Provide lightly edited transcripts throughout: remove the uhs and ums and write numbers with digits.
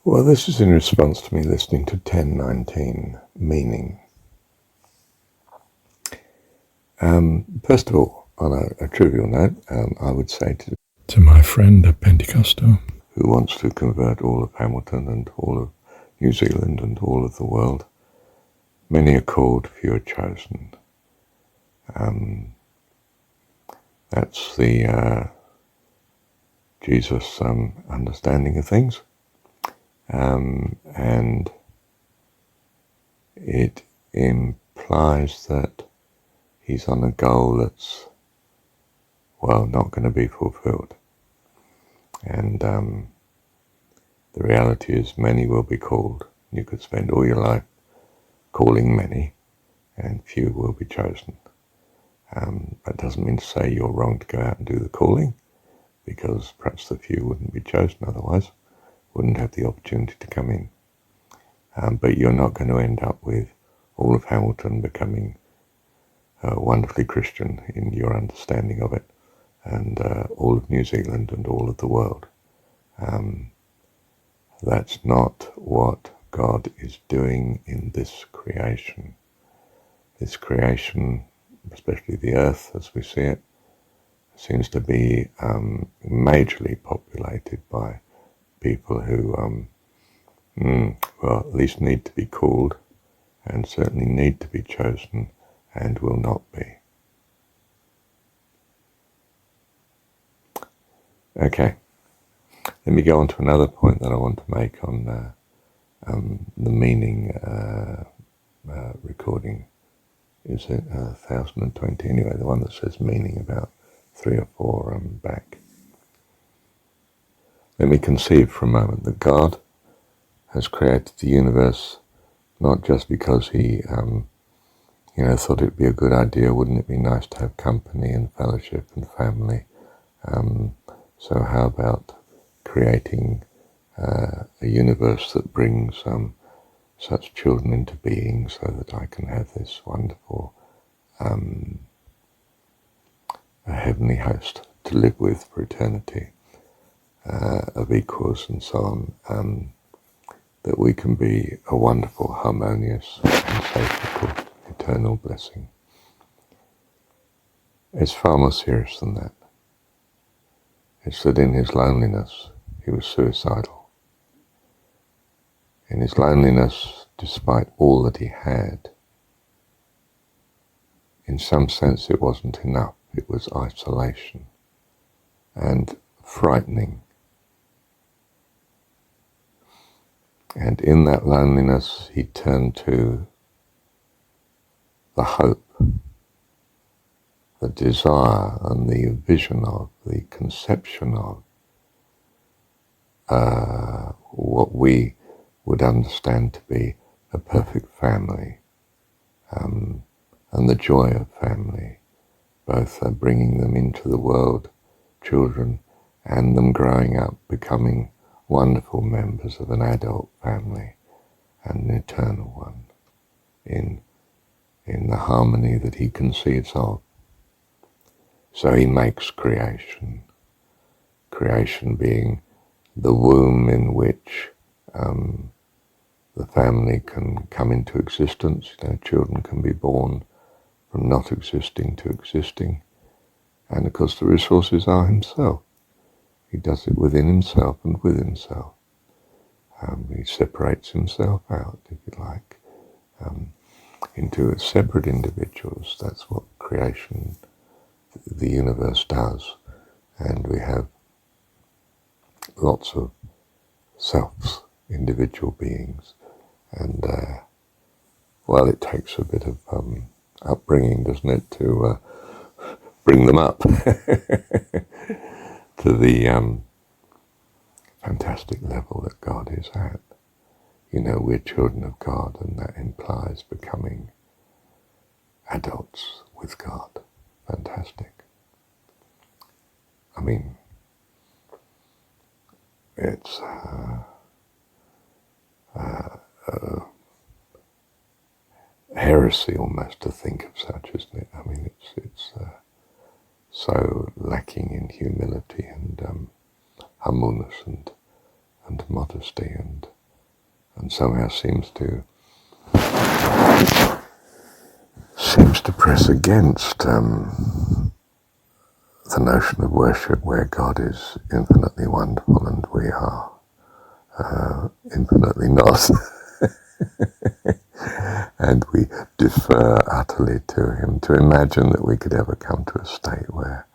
Well, this is in response to me listening to 1019, Meaning. First of all, on a trivial note, I would say to my friend, a Pentecostal, who wants to convert all of Hamilton and all of New Zealand and all of the world, many are called, few are chosen. That's the Jesus understanding of things. And it implies that he's on a goal that's, well, not going to be fulfilled. And the reality is many will be called. You could spend all your life calling many, and few will be chosen. That doesn't mean to say you're wrong to go out and do the calling, because perhaps the few wouldn't be chosen otherwise, wouldn't have the opportunity to come in. But you're not going to end up with all of Hamilton becoming wonderfully Christian in your understanding of it, and all of New Zealand and all of the world. That's not what God is doing in this creation. This creation, especially the earth as we see it, seems to be majorly populated by people who, well, at least need to be called, and certainly need to be chosen, and will not be. Okay, let me go on to another point that I want to make on the meaning recording. Is it 1020? Anyway, the one that says meaning about 3 or 4 back. Let me conceive for a moment that God has created the universe not just because he thought it'd be a good idea, wouldn't it be nice to have company and fellowship and family. So how about creating a universe that brings such children into being so that I can have this wonderful a heavenly host to live with for eternity, of equals and so on, that we can be a wonderful, harmonious and sacred, eternal blessing. It's far more serious than that. It's that in his loneliness, he was suicidal. In his loneliness, despite all that he had, in some sense it wasn't enough. It was isolation and frightening. And in that loneliness, he turned to the hope, the desire and the vision of, the conception of what we would understand to be a perfect family, and the joy of family, both bringing them into the world, children, and them growing up, becoming wonderful members of an adult family and an eternal one in the harmony that he conceives of. So he makes creation being the womb in which the family can come into existence. Children can be born from not existing to existing. And of course the resources are himself. He does it within himself and with himself. He separates himself out, if you like, into separate individuals. That's what creation, the universe does. And we have lots of selves, individual beings. And, well, it takes a bit of upbringing, doesn't it, to bring them up to the fantastic level that God is at. We're children of God, and that implies becoming adults with God. Fantastic. I mean, it's heresy almost to think of such, isn't it? I mean, it's so lacking in humility and humbleness and modesty and and somehow seems to press against the notion of worship where God is infinitely wonderful and we are infinitely not. And we defer utterly to him. To imagine that we could ever come to a state where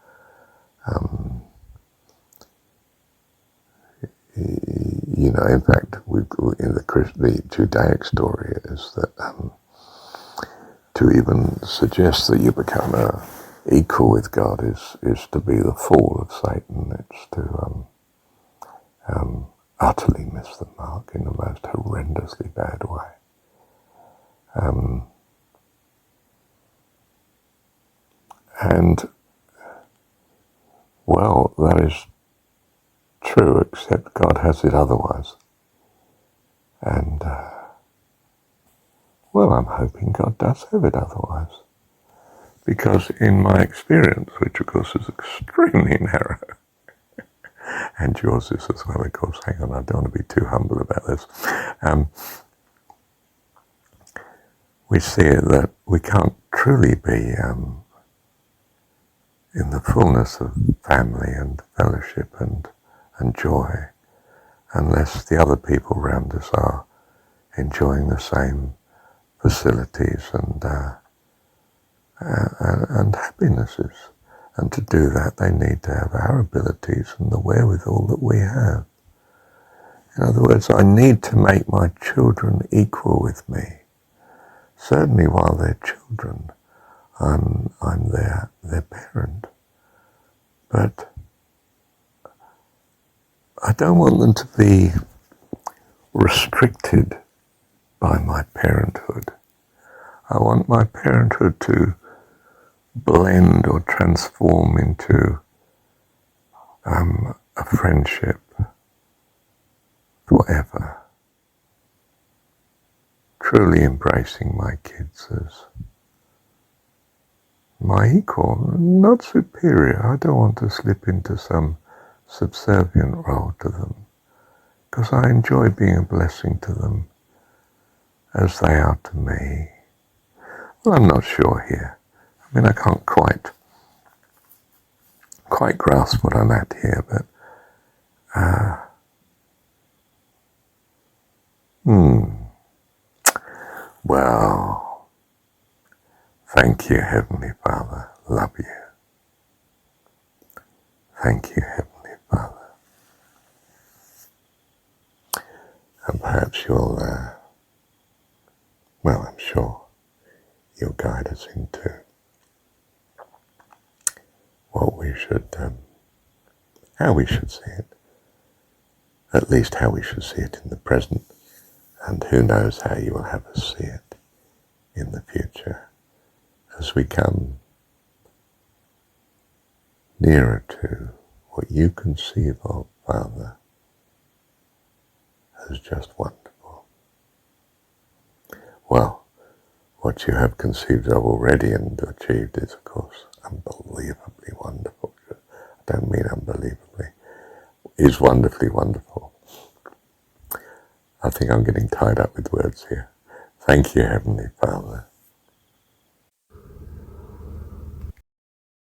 in fact, in the Judaic story is that to even suggest that you become equal with God is to be the fall of Satan. It's to utterly miss the mark in the most horrendously bad way. And, well, that is true, except God has it otherwise. And, well, I'm hoping God does have it otherwise. Because in my experience, which of course is extremely narrow, and yours is as well, of course, hang on, I don't want to be too humble about this, we see that we can't truly be in the fullness of family and fellowship and joy unless the other people around us are enjoying the same facilities and happinesses. And to do that, they need to have our abilities and the wherewithal that we have. In other words, I need to make my children equal with me. Certainly while they're children, I'm their parent. But I don't want them to be restricted by my parenthood. I want my parenthood to blend or transform into a friendship forever. Truly embracing my kids as my equal, not superior. I don't want to slip into some subservient role to them, because I enjoy being a blessing to them as they are to me. Well, I'm not sure here. I mean, I can't quite grasp what I'm at here, but well, thank you, Heavenly Father. Love you. Thank you, Heavenly Father. And perhaps you'll, well, I'm sure you'll guide us into what we should, how we should see it. At least how we should see it in the present. And who knows how you will have us see it in the future as we come nearer to what you conceive of, Father, as just wonderful. Well, what you have conceived of already and achieved is, of course, unbelievably wonderful. I don't mean unbelievably. Is wonderfully wonderful. I think I'm getting tied up with words here. Thank you, Heavenly Father.